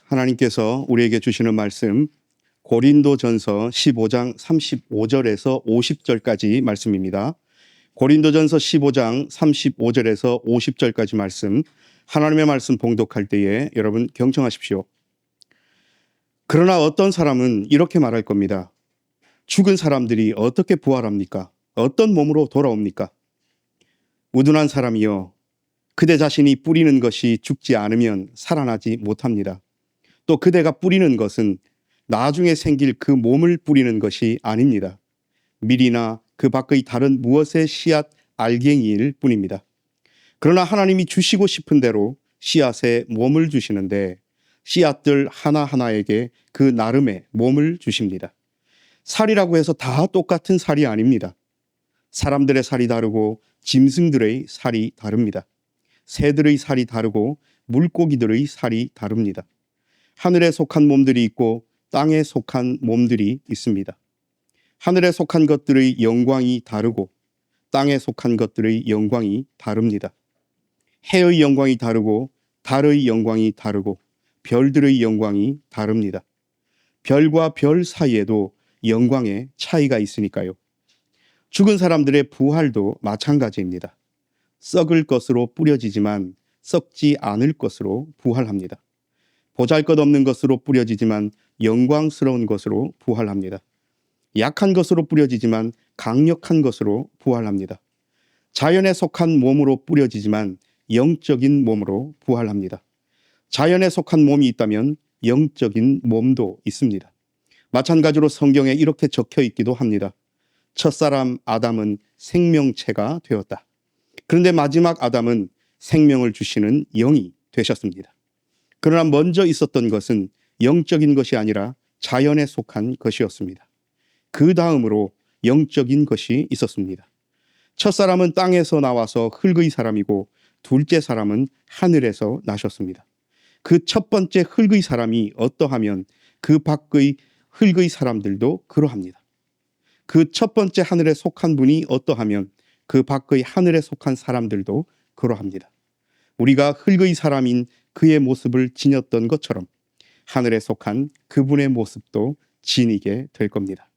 하나님께서 우리에게 주시는 말씀 고린도전서 15장 35절에서 50절까지 말씀입니다. 고린도전서 15장 35절에서 50절까지 말씀, 하나님의 말씀 봉독할 때에 여러분 경청하십시오. 그러나 어떤 사람은 이렇게 말할 겁니다. 죽은 사람들이 어떻게 부활합니까? 어떤 몸으로 돌아옵니까? 우둔한 사람이여, 그대 자신이 뿌리는 것이 죽지 않으면 살아나지 못합니다. 또 그대가 뿌리는 것은 나중에 생길 그 몸을 뿌리는 것이 아닙니다. 밀이나 그 밖의 다른 무엇의 씨앗 알갱이일 뿐입니다. 그러나 하나님이 주시고 싶은 대로 씨앗에 몸을 주시는데 씨앗들 하나하나에게 그 나름의 몸을 주십니다. 살이라고 해서 다 똑같은 살이 아닙니다. 사람들의 살이 다르고 짐승들의 살이 다릅니다. 새들의 살이 다르고 물고기들의 살이 다릅니다. 하늘에 속한 몸들이 있고 땅에 속한 몸들이 있습니다. 하늘에 속한 것들의 영광이 다르고 땅에 속한 것들의 영광이 다릅니다. 해의 영광이 다르고 달의 영광이 다르고 별들의 영광이 다릅니다. 별과 별 사이에도 영광의 차이가 있으니까요. 죽은 사람들의 부활도 마찬가지입니다. 썩을 것으로 뿌려지지만 썩지 않을 것으로 부활합니다. 보잘것없는 것으로 뿌려지지만 영광스러운 것으로 부활합니다. 약한 것으로 뿌려지지만 강력한 것으로 부활합니다. 자연에 속한 몸으로 뿌려지지만 영적인 몸으로 부활합니다. 자연에 속한 몸이 있다면 영적인 몸도 있습니다. 마찬가지로 성경에 이렇게 적혀 있기도 합니다. 첫사람 아담은 생명체가 되었다. 그런데 마지막 아담은 생명을 주시는 영이 되셨습니다. 그러나 먼저 있었던 것은 영적인 것이 아니라 자연에 속한 것이었습니다. 그 다음으로 영적인 것이 있었습니다. 첫사람은 땅에서 나와서 흙의 사람이고 둘째 사람은 하늘에서 나셨습니다. 그 첫 번째 흙의 사람이 어떠하면 그 밖의 흙의 사람들도 그러합니다. 그 첫 번째 하늘에 속한 분이 어떠하면 그 밖의 하늘에 속한 사람들도 그러합니다. 우리가 흙의 사람인 그의 모습을 지녔던 것처럼 하늘에 속한 그분의 모습도 지니게 될 겁니다.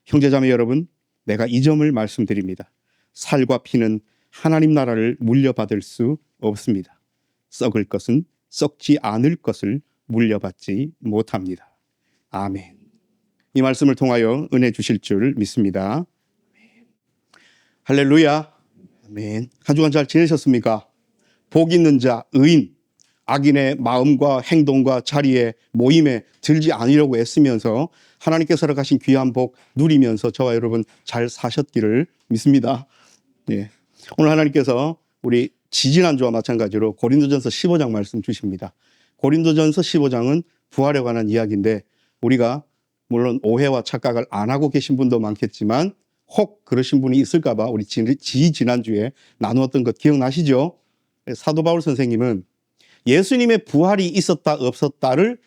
형제자매 여러분, 내가 이 점을 말씀드립니다. 살과 피는 하나님 나라를 물려받을 수 없습니다. 썩을 것은 썩지 않을 것을 물려받지 못합니다. 아멘. 이 말씀을 통하여 은혜 주실 줄 믿습니다. 할렐루야. 아멘. 한 주간 잘 지내셨습니까? 복 있는 자, 의인, 악인의 마음과 행동과 자리에 모임에 들지 않으려고 애쓰면서 하나님께서 허락하신 귀한 복 누리면서 저와 여러분 잘 사셨기를 믿습니다. 네. 오늘 하나님께서 우리 지지난주와 마찬가지로 고린도전서 15장 말씀 주십니다. 고린도전서 15장은 부활에 관한 이야기인데 우리가 물론 오해와 착각을 안 하고 계신 분도 많겠지만 혹 그러신 분이 있을까 봐 우리 지난주에 나누었던 것 기억나시죠? 사도 바울 선생님은 예수님의 부활이 있었다 없었다를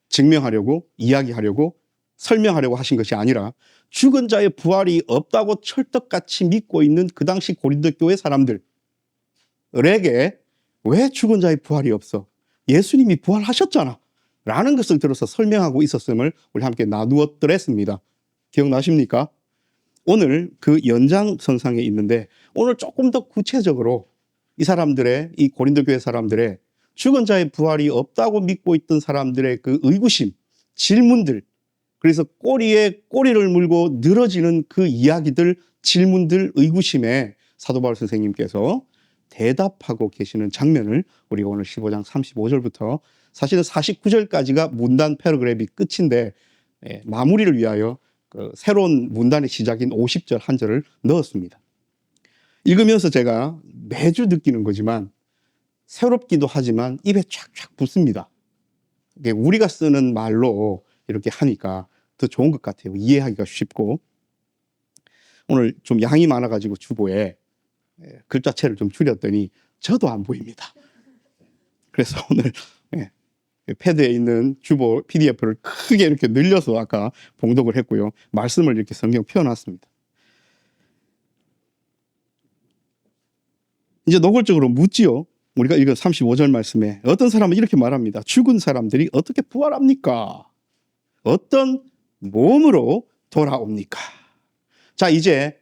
증명하려고 이야기하려고 설명하려고 하신 것이 아니라 죽은 자의 부활이 없다고 철떡같이 믿고 있는 그 당시 고린도 교회 사람들에게 왜 죽은 자의 부활이 없어? 예수님이 부활하셨잖아 라는 것을 들어서 설명하고 있었음을 우리 함께 나누었더랬습니다. 기억나십니까? 오늘 그 연장선상에 있는데 오늘 조금 더 구체적으로 이 사람들의, 이 고린도 교회 사람들의 죽은 자의 부활이 없다고 믿고 있던 사람들의 그 의구심, 질문들, 그래서 꼬리에 꼬리를 물고 늘어지는 그 이야기들, 질문들, 의구심에 사도 바울 선생님께서 대답하고 계시는 장면을 우리가 오늘 15장 35절부터 사실은 49절까지가 문단 패러그래프이 끝인데 마무리를 위하여 그 새로운 문단의 시작인 50절 한 절을 넣었습니다. 읽으면서 제가 매주 느끼는 거지만 새롭기도 하지만 입에 촥촥 붙습니다. 우리가 쓰는 말로 이렇게 하니까 더 좋은 것 같아요. 이해하기가 쉽고. 오늘 좀 양이 많아가지고 주보에 글자체를 좀 줄였더니 저도 안 보입니다. 그래서 오늘 패드에 있는 주보 PDF를 크게 이렇게 늘려서 아까 봉독을 했고요. 말씀을 이렇게 성경 펴놨습니다. 이제 노골적으로 묻지요. 우리가 읽은 35절 말씀에 어떤 사람은 이렇게 말합니다. 죽은 사람들이 어떻게 부활합니까? 어떤 몸으로 돌아옵니까? 자, 이제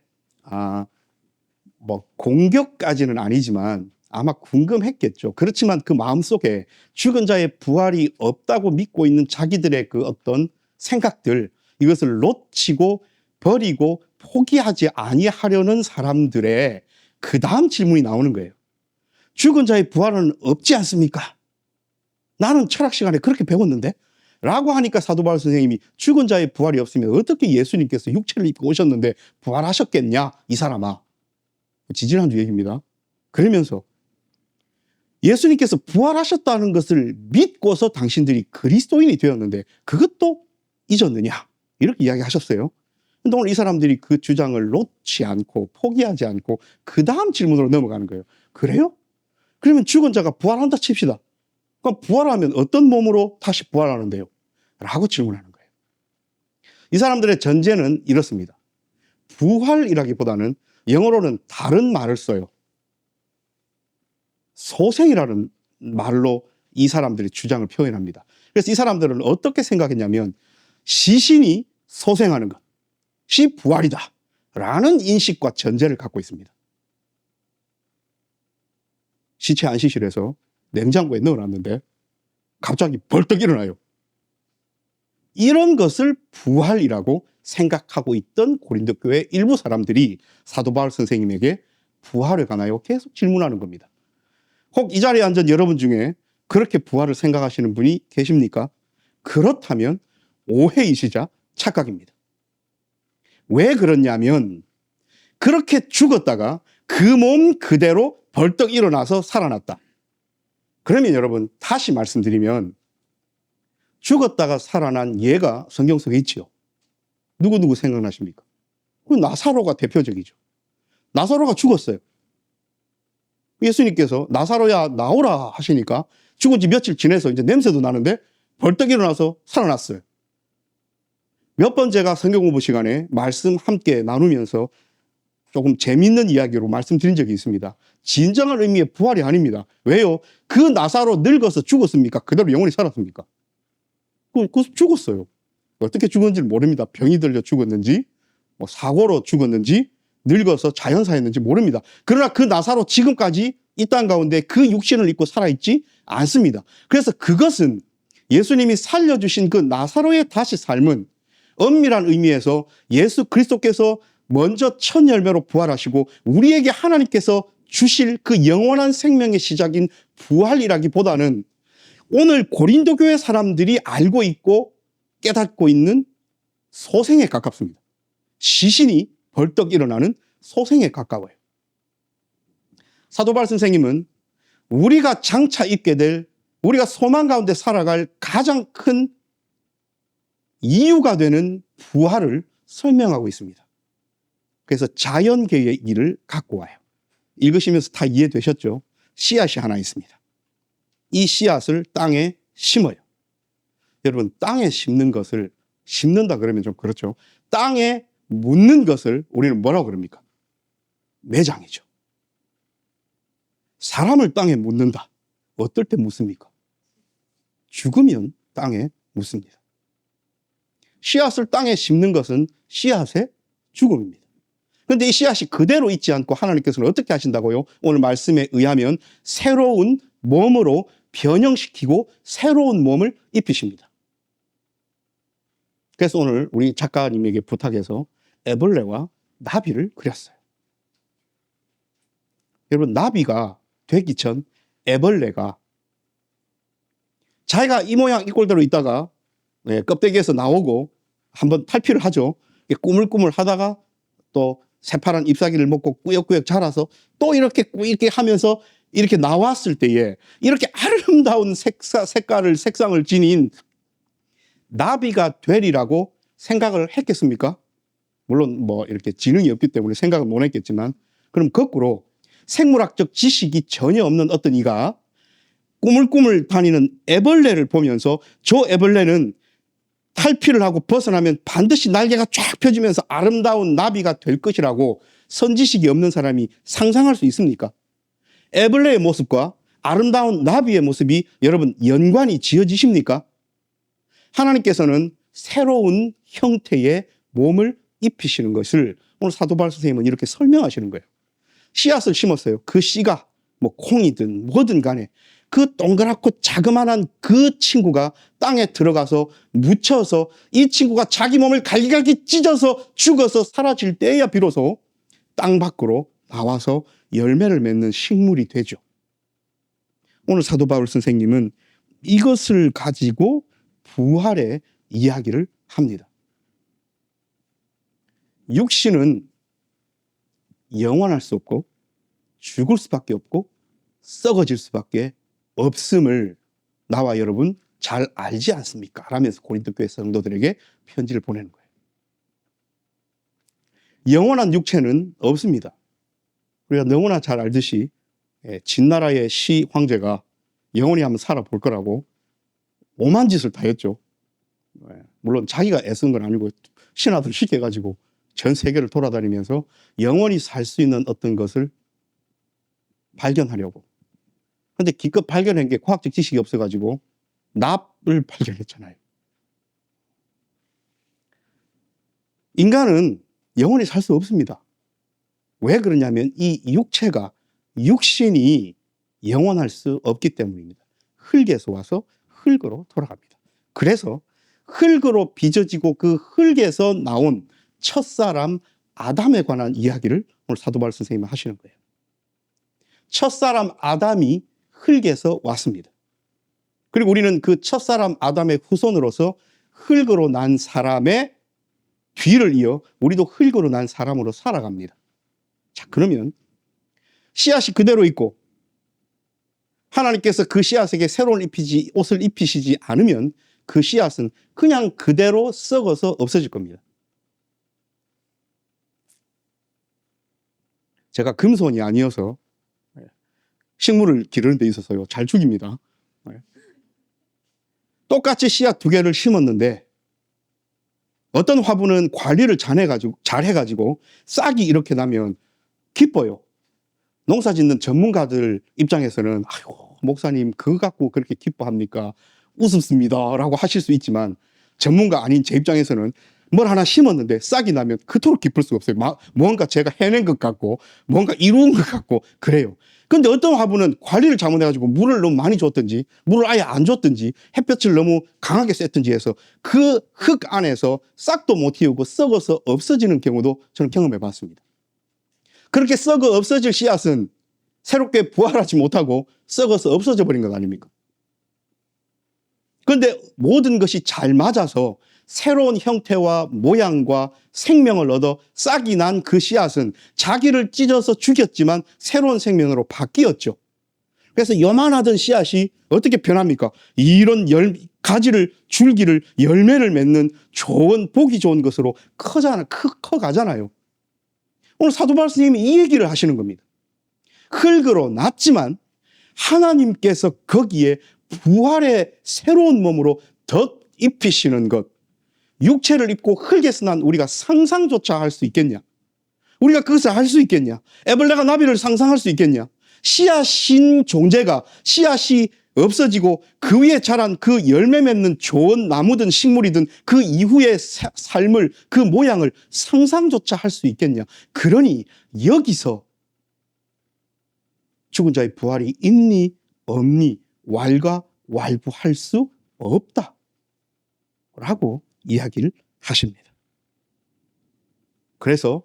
뭐 공격까지는 아니지만 아마 궁금했겠죠. 그렇지만 그 마음속에 죽은 자의 부활이 없다고 믿고 있는 자기들의 그 어떤 생각들, 이것을 놓치고 버리고 포기하지 아니하려는 사람들의 그 다음 질문이 나오는 거예요. 죽은 자의 부활은 없지 않습니까? 나는 철학 시간에 그렇게 배웠는데? 라고 하니까 사도 바울 선생님이 죽은 자의 부활이 없으면 어떻게 예수님께서 육체를 입고 오셨는데 부활하셨겠냐? 이 사람아. 지지난주 얘기입니다. 그러면서 예수님께서 부활하셨다는 것을 믿고서 당신들이 그리스도인이 되었는데 그것도 잊었느냐? 이렇게 이야기하셨어요. 근데 오늘 이 사람들이 그 주장을 놓지 않고 포기하지 않고 그 다음 질문으로 넘어가는 거예요. 그래요? 그러면 죽은 자가 부활한다 칩시다. 그럼 부활하면 어떤 몸으로 다시 부활하는데요? 라고 질문하는 거예요. 이 사람들의 전제는 이렇습니다. 부활이라기보다는 영어로는 다른 말을 써요. 소생이라는 말로 이 사람들의 주장을 표현합니다. 그래서 이 사람들은 어떻게 생각했냐면 시신이 소생하는 것이 부활이다 라는 인식과 전제를 갖고 있습니다. 시체 안식실에서 냉장고에 넣어놨는데 갑자기 벌떡 일어나요. 이런 것을 부활이라고 생각하고 있던 고린도 교회 일부 사람들이 사도 바울 선생님에게 부활에 관하여 계속 질문하는 겁니다. 혹 이 자리에 앉은 여러분 중에 그렇게 부활을 생각하시는 분이 계십니까? 그렇다면 오해이시자 착각입니다. 왜 그러냐면 그렇게 죽었다가 그 몸 그대로 벌떡 일어나서 살아났다. 그러면 여러분 다시 말씀드리면 죽었다가 살아난 예가 성경 속에 있지요. 누구 생각나십니까? 그 나사로가 대표적이죠. 나사로가 죽었어요. 예수님께서 나사로야 나오라 하시니까 죽은 지 며칠 지내서 이제 냄새도 나는데 벌떡 일어나서 살아났어요. 몇 번 제가 성경 공부 시간에 말씀 함께 나누면서 조금 재밌는 이야기로 말씀드린 적이 있습니다. 진정한 의미의 부활이 아닙니다. 왜요? 그 나사로 늙어서 죽었습니까? 그대로 영원히 살았습니까? 그 죽었어요. 어떻게 죽었는지 모릅니다. 병이 들려 죽었는지, 뭐 사고로 죽었는지, 늙어서 자연사했는지 모릅니다. 그러나 그 나사로 지금까지 이 땅 가운데 그 육신을 입고 살아있지 않습니다. 그래서 그것은 예수님이 살려주신 그 나사로의 다시 삶은 엄밀한 의미에서 예수 그리스도께서 먼저 첫 열매로 부활하시고 우리에게 하나님께서 주실 그 영원한 생명의 시작인 부활이라기보다는 오늘 고린도 교회 사람들이 알고 있고 깨닫고 있는 소생에 가깝습니다. 시신이 벌떡 일어나는 소생에 가까워요. 사도 바울 선생님은 우리가 장차 입게 될, 우리가 소망 가운데 살아갈 가장 큰 이유가 되는 부활을 설명하고 있습니다. 그래서 자연계의 일을 갖고 와요. 읽으시면서 다 이해되셨죠? 씨앗이 하나 있습니다. 이 씨앗을 땅에 심어요. 여러분, 땅에 심는 것을, 심는다 그러면 좀 그렇죠. 땅에 묻는 것을 우리는 뭐라고 그럽니까? 매장이죠. 사람을 땅에 묻는다. 어떨 때 묻습니까? 죽으면 땅에 묻습니다. 씨앗을 땅에 심는 것은 씨앗의 죽음입니다. 그런데 이 씨앗이 그대로 있지 않고 하나님께서는 어떻게 하신다고요? 오늘 말씀에 의하면 새로운 몸으로 변형시키고 새로운 몸을 입히십니다. 그래서 오늘 우리 작가님에게 부탁해서 애벌레와 나비를 그렸어요. 여러분, 나비가 되기 전 애벌레가 자기가 이 모양 이 꼴대로 있다가 껍데기에서 나오고 한번 탈피를 하죠. 꾸물꾸물 하다가 또 새파란 잎사귀를 먹고 꾸역꾸역 자라서 또 이렇게 꾸이렇게 하면서 이렇게 나왔을 때에 이렇게 아름다운 색상을 지닌 나비가 되리라고 생각을 했겠습니까? 물론 뭐 이렇게 지능이 없기 때문에 생각을 못 했겠지만, 그럼 거꾸로 생물학적 지식이 전혀 없는 어떤 이가 꾸물꾸물 다니는 애벌레를 보면서 저 애벌레는 탈피를 하고 벗어나면 반드시 날개가 쫙 펴지면서 아름다운 나비가 될 것이라고 선지식이 없는 사람이 상상할 수 있습니까? 애벌레의 모습과 아름다운 나비의 모습이 여러분 연관이 지어지십니까? 하나님께서는 새로운 형태의 몸을 입히시는 것을 오늘 사도 바울 선생님은 이렇게 설명하시는 거예요. 씨앗을 심었어요. 그 씨가 뭐 콩이든 뭐든 간에 그 동그랗고 자그마한 그 친구가 땅에 들어가서 묻혀서 이 친구가 자기 몸을 갈기갈기 찢어서 죽어서 사라질 때야 비로소 땅 밖으로 나와서 열매를 맺는 식물이 되죠. 오늘 사도 바울 선생님은 이것을 가지고 부활의 이야기를 합니다. 육신은 영원할 수 없고 죽을 수밖에 없고 썩어질 수밖에 없음을 나와 여러분 잘 알지 않습니까? 라면서 고린도 교회 성도들에게 편지를 보내는 거예요. 영원한 육체는 없습니다. 우리가 너무나 잘 알듯이 진나라의 시 황제가 영원히 한번 살아볼 거라고 오만 짓을 다 했죠. 물론 자기가 애쓴 건 아니고 신하들 시켜가지고 전 세계를 돌아다니면서 영원히 살 수 있는 어떤 것을 발견하려고. 근데 기껏 발견한 게 과학적 지식이 없어가지고 납을 발견했잖아요. 인간은 영원히 살 수 없습니다. 왜 그러냐면 이 육신이 영원할 수 없기 때문입니다. 흙에서 와서 흙으로 돌아갑니다. 그래서 흙으로 빚어지고 그 흙에서 나온 첫사람 아담에 관한 이야기를 오늘 사도 바울 선생님이 하시는 거예요. 첫사람 아담이 흙에서 왔습니다. 그리고 우리는 그 첫사람 아담의 후손으로서 흙으로 난 사람의 뒤를 이어 우리도 흙으로 난 사람으로 살아갑니다. 자, 그러면 씨앗이 그대로 있고 하나님께서 그 씨앗에게 새로운 옷을 입히시지 않으면 그 씨앗은 그냥 그대로 썩어서 없어질 겁니다. 제가 금손이 아니어서 식물을 기르는 데 있어서요 잘 죽입니다. 똑같이 씨앗 두 개를 심었는데 어떤 화분은 관리를 잘해가지고 싹이 이렇게 나면 기뻐요. 농사 짓는 전문가들 입장에서는 아이고 목사님 그거 갖고 그렇게 기뻐합니까? 우습습니다 라고 하실 수 있지만 전문가 아닌 제 입장에서는 뭘 하나 심었는데 싹이 나면 그토록 기쁠 수가 없어요. 뭔가 제가 해낸 것 같고 뭔가 이루은 것 같고 그래요. 근데 어떤 화분은 관리를 잘못해가지고 물을 너무 많이 줬든지 물을 아예 안 줬든지 햇볕을 너무 강하게 쐈든지 해서 그 흙 안에서 싹도 못 틔우고 썩어서 없어지는 경우도 저는 경험해 봤습니다. 그렇게 썩어 없어질 씨앗은 새롭게 부활하지 못하고 썩어서 없어져 버린 것 아닙니까? 그런데 모든 것이 잘 맞아서 새로운 형태와 모양과 생명을 얻어 싹이 난 그 씨앗은 자기를 찢어서 죽였지만 새로운 생명으로 바뀌었죠. 그래서 요만하던 씨앗이 어떻게 변합니까? 이런 가지를 줄기를 열매를 맺는 좋은 보기 좋은 것으로 커가잖아요. 오늘 사도 바울 스님이 이 얘기를 하시는 겁니다. 흙으로 났지만 하나님께서 거기에 부활의 새로운 몸으로 덧 입히시는 것, 육체를 입고 흙에서 난 우리가 상상조차 할 수 있겠냐? 우리가 그것을 할 수 있겠냐? 애벌레가 나비를 상상할 수 있겠냐? 씨앗인 존재가 씨앗이 없어지고 그 위에 자란 그 열매 맺는 좋은 나무든 식물이든 그 이후의 삶을 그 모양을 상상조차 할 수 있겠냐? 그러니 여기서 죽은 자의 부활이 있니 없니 왈가왈부할 수 없다 라고 이야기를 하십니다. 그래서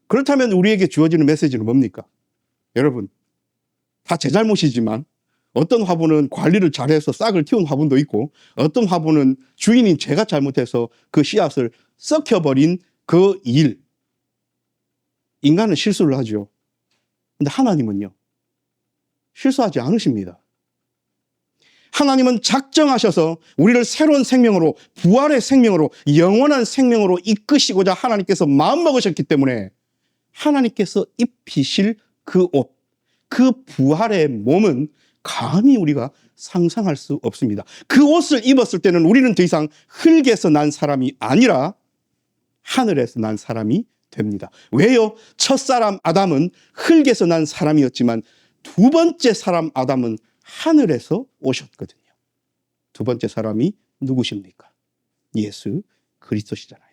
그렇다면 우리에게 주어지는 메시지는 뭡니까? 여러분 다 제 잘못이지만 어떤 화분은 관리를 잘해서 싹을 틔운 화분도 있고 어떤 화분은 주인인 제가 잘못해서 그 씨앗을 썩혀버린 그 일. 인간은 실수를 하죠. 근데 하나님은요 실수하지 않으십니다. 하나님은 작정하셔서 우리를 새로운 생명으로 부활의 생명으로 영원한 생명으로 이끄시고자 하나님께서 마음먹으셨기 때문에 하나님께서 입히실 그 옷, 그 부활의 몸은 감히 우리가 상상할 수 없습니다. 그 옷을 입었을 때는 우리는 더 이상 흙에서 난 사람이 아니라 하늘에서 난 사람이 됩니다. 왜요? 첫사람 아담은 흙에서 난 사람이었지만 두 번째 사람 아담은 하늘에서 오셨거든요. 두 번째 사람이 누구십니까? 예수 그리스도시잖아요.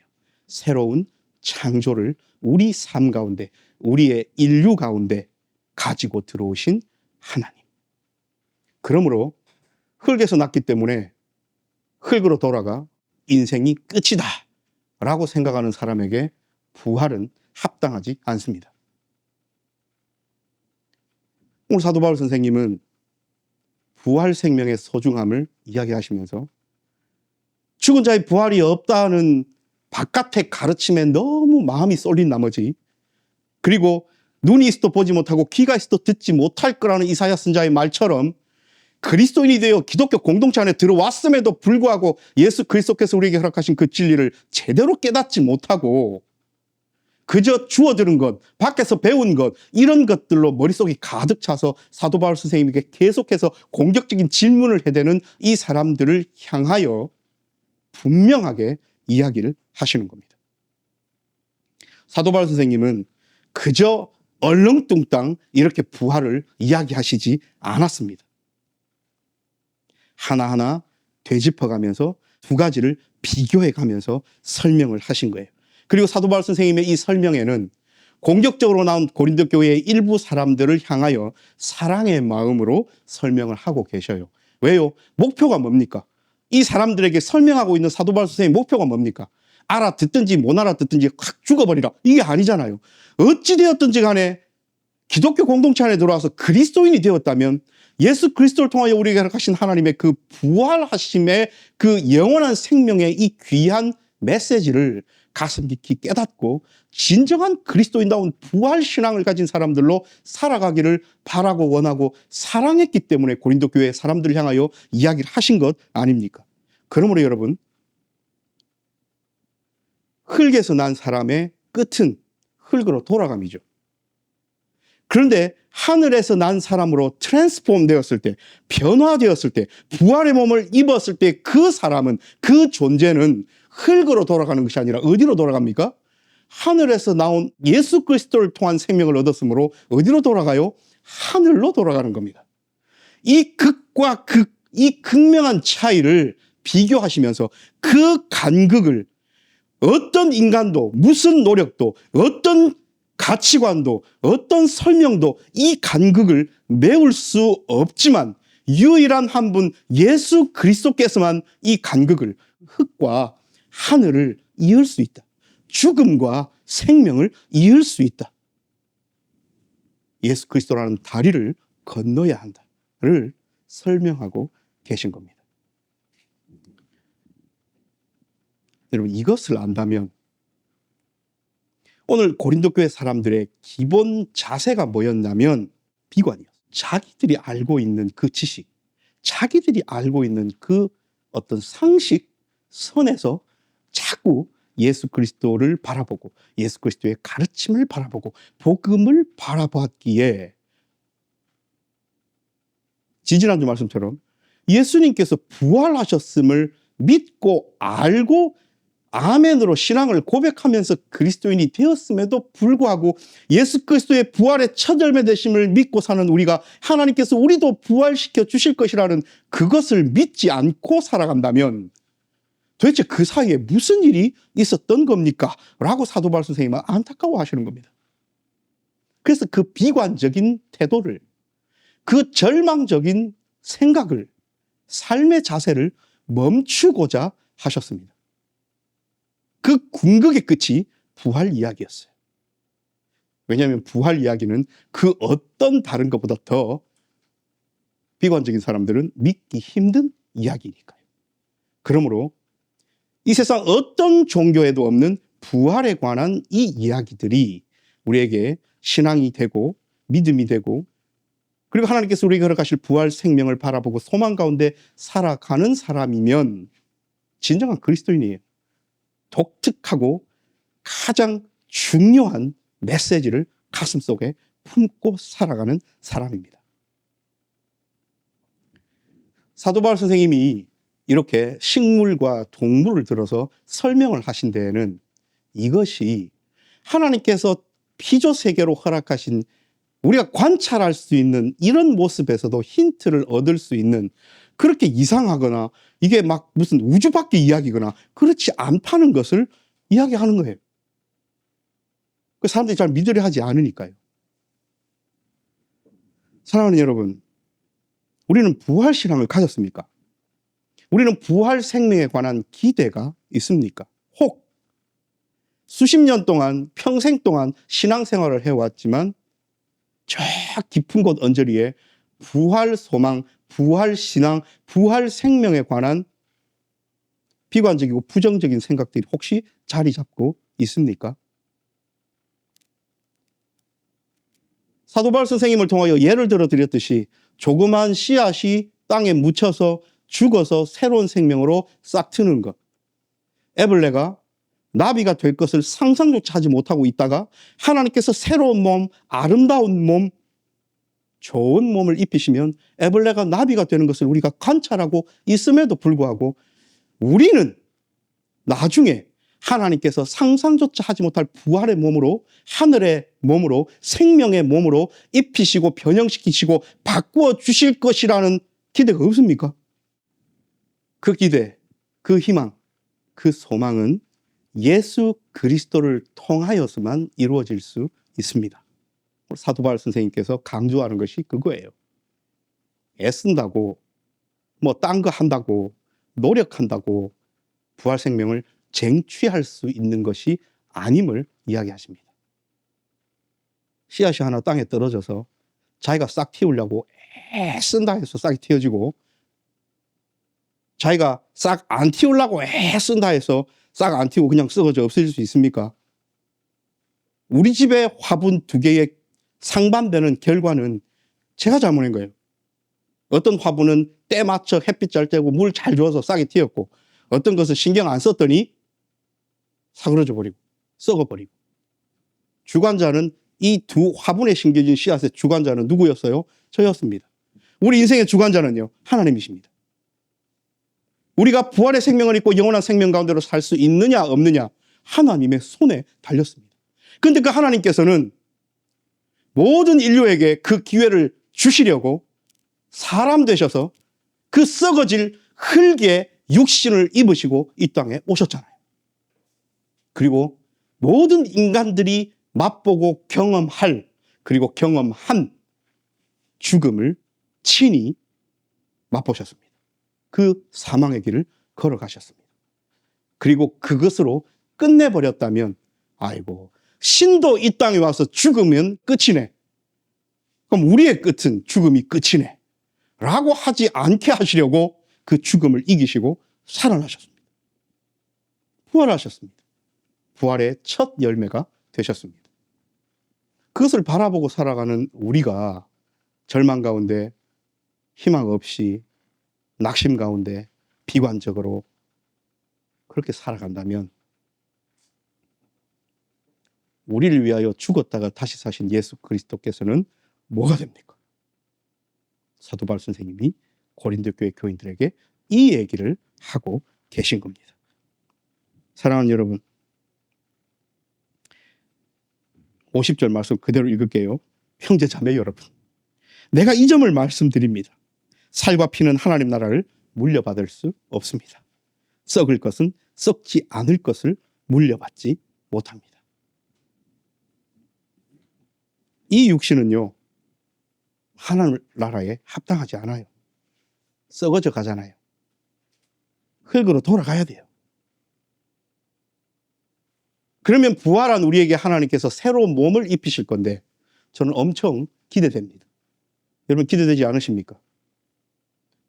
새로운 창조를 우리 삶 가운데, 우리의 인류 가운데 가지고 들어오신 하나님. 그러므로 흙에서 났기 때문에 흙으로 돌아가 인생이 끝이다 라고 생각하는 사람에게 부활은 합당하지 않습니다. 오늘 사도 바울 선생님은 부활 생명의 소중함을 이야기하시면서 죽은 자의 부활이 없다는 바깥의 가르침에 너무 마음이 쏠린 나머지, 그리고 눈이 있어도 보지 못하고 귀가 있어도 듣지 못할 거라는 이사야 선자의 말처럼 그리스도인이 되어 기독교 공동체 안에 들어왔음에도 불구하고 예수 그리스도께서 우리에게 허락하신 그 진리를 제대로 깨닫지 못하고 그저 주워들은 것, 밖에서 배운 것, 이런 것들로 머릿속이 가득 차서 사도 바울 선생님에게 계속해서 공격적인 질문을 해대는 이 사람들을 향하여 분명하게 이야기를 하시는 겁니다. 사도 바울 선생님은 그저 얼렁뚱땅 이렇게 부활을 이야기하시지 않았습니다. 하나하나 되짚어가면서 두 가지를 비교해가면서 설명을 하신 거예요. 그리고 사도 바울 선생님의 이 설명에는 공격적으로 나온 고린도 교회의 일부 사람들을 향하여 사랑의 마음으로 설명을 하고 계셔요. 왜요? 목표가 뭡니까? 이 사람들에게 설명하고 있는 사도 바울 선생님의 목표가 뭡니까? 알아듣든지 못 알아듣든지 확 죽어버리라, 이게 아니잖아요. 어찌되었든지 간에 기독교 공동체 안에 들어와서 그리스도인이 되었다면 예수 그리스도를 통하여 우리에게 허락하신 하나님의 그 부활하심의 그 영원한 생명의 이 귀한 메시지를 가슴 깊이 깨닫고 진정한 그리스도인다운 부활신앙을 가진 사람들로 살아가기를 바라고 원하고 사랑했기 때문에 고린도 교회 사람들을 향하여 이야기를 하신 것 아닙니까? 그러므로 여러분, 흙에서 난 사람의 끝은 흙으로 돌아감이죠. 그런데 하늘에서 난 사람으로 트랜스폼 되었을 때, 변화되었을 때, 부활의 몸을 입었을 때 그 사람은, 그 존재는 흙으로 돌아가는 것이 아니라 어디로 돌아갑니까? 하늘에서 나온 예수 그리스도를 통한 생명을 얻었으므로 어디로 돌아가요? 하늘로 돌아가는 겁니다. 이 극과 극, 이 극명한 차이를 비교하시면서 그 간극을 어떤 인간도, 무슨 노력도, 어떤 가치관도, 어떤 설명도 이 간극을 메울 수 없지만 유일한 한 분 예수 그리스도께서만 이 간극을, 흙과 하늘을 이을 수 있다. 죽음과 생명을 이을 수 있다. 예수 그리스도라는 다리를 건너야 한다를 설명하고 계신 겁니다. 여러분, 이것을 안다면 오늘 고린도 교회 사람들의 기본 자세가 뭐였냐면 비관이었어요. 자기들이 알고 있는 그 지식, 자기들이 알고 있는 그 어떤 상식 선에서 자꾸 예수 그리스도를 바라보고 예수 그리스도의 가르침을 바라보고 복음을 바라보았기에 지지난주 말씀처럼 예수님께서 부활하셨음을 믿고 알고 아멘으로 신앙을 고백하면서 그리스도인이 되었음에도 불구하고 예수 그리스도의 부활의 첫 열매 되심을 믿고 사는 우리가 하나님께서 우리도 부활시켜 주실 것이라는 그것을 믿지 않고 살아간다면 도대체 그 사이에 무슨 일이 있었던 겁니까? 라고 사도 바울 선생님은 안타까워하시는 겁니다. 그래서 그 비관적인 태도를, 그 절망적인 생각을, 삶의 자세를 멈추고자 하셨습니다. 그 궁극의 끝이 부활 이야기였어요. 왜냐하면 부활 이야기는 그 어떤 다른 것보다 더 비관적인 사람들은 믿기 힘든 이야기니까요. 그러므로 이 세상 어떤 종교에도 없는 부활에 관한 이 이야기들이 우리에게 신앙이 되고 믿음이 되고, 그리고 하나님께서 우리에게 허락하실 부활 생명을 바라보고 소망 가운데 살아가는 사람이면 진정한 그리스도인이에요. 독특하고 가장 중요한 메시지를 가슴속에 품고 살아가는 사람입니다. 사도 바울 선생님이 이렇게 식물과 동물을 들어서 설명을 하신 데에는 이것이 하나님께서 피조 세계로 허락하신 우리가 관찰할 수 있는 이런 모습에서도 힌트를 얻을 수 있는, 그렇게 이상하거나 이게 막 무슨 우주 밖의 이야기거나 그렇지 않다는 것을 이야기하는 거예요. 그 사람들이 잘 믿으려 하지 않으니까요. 사랑하는 여러분, 우리는 부활신앙을 가졌습니까? 우리는 부활 생명에 관한 기대가 있습니까? 혹 수십 년 동안, 평생 동안 신앙생활을 해왔지만 저 깊은 곳 언저리에 부활 소망, 부활 신앙, 부활 생명에 관한 비관적이고 부정적인 생각들이 혹시 자리 잡고 있습니까? 사도 바울 선생님을 통하여 예를 들어 드렸듯이 조그만 씨앗이 땅에 묻혀서 죽어서 새로운 생명으로 싹 트는 것. 애벌레가 나비가 될 것을 상상조차 하지 못하고 있다가 하나님께서 새로운 몸, 아름다운 몸, 좋은 몸을 입히시면 애벌레가 나비가 되는 것을 우리가 관찰하고 있음에도 불구하고 우리는 나중에 하나님께서 상상조차 하지 못할 부활의 몸으로, 하늘의 몸으로, 생명의 몸으로 입히시고 변형시키시고 바꾸어 주실 것이라는 기대가 없습니까? 그 기대, 그 희망, 그 소망은 예수 그리스도를 통하여서만 이루어질 수 있습니다. 사도 바울 선생님께서 강조하는 것이 그거예요. 애쓴다고, 뭐 딴 거 한다고, 노력한다고 부활 생명을 쟁취할 수 있는 것이 아님을 이야기하십니다. 씨앗이 하나 땅에 떨어져서 자기가 싹 틔우려고 애쓴다 해서 싹이 틔워지고, 자기가 싹 안 틔우려고 애쓴다 해서 싹 안 틔우고 그냥 썩어져 없어질 수 있습니까? 우리 집에 화분 2개의 상반되는 결과는 제가 잘못한 거예요. 어떤 화분은 때 맞춰 햇빛 잘 쬐고 물 잘 줘서 싹이 틔웠고, 어떤 것은 신경 안 썼더니 사그러져 버리고 썩어버리고. 주관자는 이 두 화분에 심겨진 씨앗의 주관자는 누구였어요? 저였습니다. 우리 인생의 주관자는요, 하나님이십니다. 우리가 부활의 생명을 입고 영원한 생명 가운데로 살 수 있느냐 없느냐 하나님의 손에 달렸습니다. 그런데 그 하나님께서는 모든 인류에게 그 기회를 주시려고 사람 되셔서 그 썩어질 흙의 육신을 입으시고 이 땅에 오셨잖아요. 그리고 모든 인간들이 맛보고 경험할, 그리고 경험한 죽음을 친히 맛보셨습니다. 그 사망의 길을 걸어가셨습니다. 그리고 그것으로 끝내버렸다면, 아이고, 신도 이 땅에 와서 죽으면 끝이네, 그럼 우리의 끝은 죽음이 끝이네 라고 하지 않게 하시려고 그 죽음을 이기시고 살아나셨습니다. 부활하셨습니다. 부활의 첫 열매가 되셨습니다. 그것을 바라보고 살아가는 우리가 절망 가운데, 희망 없이, 낙심 가운데 비관적으로 그렇게 살아간다면 우리를 위하여 죽었다가 다시 사신 예수 그리스도께서는 뭐가 됩니까? 사도 바울 선생님이 고린도 교회 교인들에게 이 얘기를 하고 계신 겁니다. 사랑하는 여러분, 50절 말씀 그대로 읽을게요. 형제 자매 여러분, 내가 이 점을 말씀드립니다. 살과 피는 하나님 나라를 물려받을 수 없습니다. 썩을 것은 썩지 않을 것을 물려받지 못합니다. 이 육신은요, 하나님 나라에 합당하지 않아요. 썩어져 가잖아요. 흙으로 돌아가야 돼요. 그러면 부활한 우리에게 하나님께서 새로운 몸을 입히실 건데 저는 엄청 기대됩니다. 여러분 기대되지 않으십니까?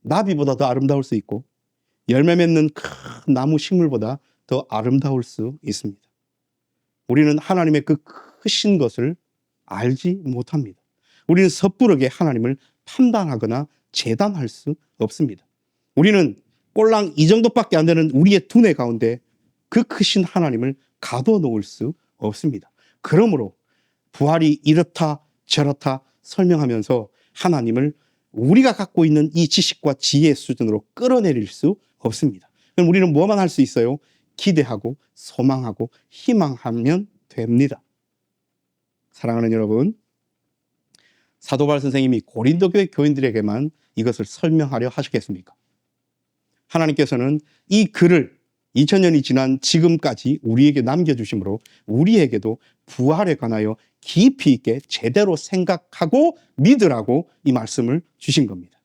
나비보다 더 아름다울 수 있고 열매 맺는 큰 나무 식물보다 더 아름다울 수 있습니다. 우리는 하나님의 그 크신 것을 알지 못합니다. 우리는 섣부르게 하나님을 판단하거나 재단할 수 없습니다. 우리는 꼴랑 이 정도밖에 안 되는 우리의 두뇌 가운데 그 크신 하나님을 가둬놓을 수 없습니다. 그러므로 부활이 이렇다 저렇다 설명하면서 하나님을 우리가 갖고 있는 이 지식과 지혜의 수준으로 끌어내릴 수 없습니다. 그럼 우리는 뭐만 할 수 있어요? 기대하고 소망하고 희망하면 됩니다. 사랑하는 여러분, 사도 바울 선생님이 고린도 교회 교인들에게만 이것을 설명하려 하셨겠습니까? 하나님께서는 이 글을 2000년이 지난 지금까지 우리에게 남겨주심으로 우리에게도 부활에 관하여 깊이 있게 제대로 생각하고 믿으라고 이 말씀을 주신 겁니다.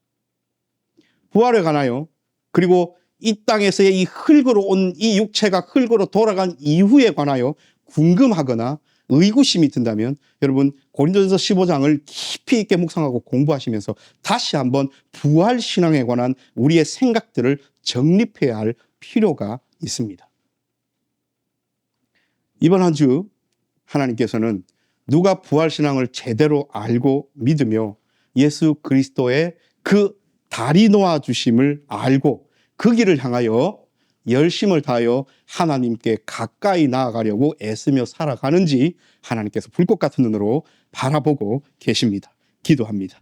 부활에 관하여, 그리고 이 땅에서의 이 흙으로 온 이 육체가 흙으로 돌아간 이후에 관하여 궁금하거나 의구심이 든다면 여러분 고린도전서 15장을 깊이 있게 묵상하고 공부하시면서 다시 한번 부활 신앙에 관한 우리의 생각들을 정립해야 할 필요가 있습니다. 이번 한 주 하나님께서는 누가 부활 신앙을 제대로 알고 믿으며 예수 그리스도의 그 다리 놓아 주심을 알고 그 길을 향하여 열심을 다하여 하나님께 가까이 나아가려고 애쓰며 살아가는지 하나님께서 불꽃 같은 눈으로 바라보고 계십니다. 기도합니다.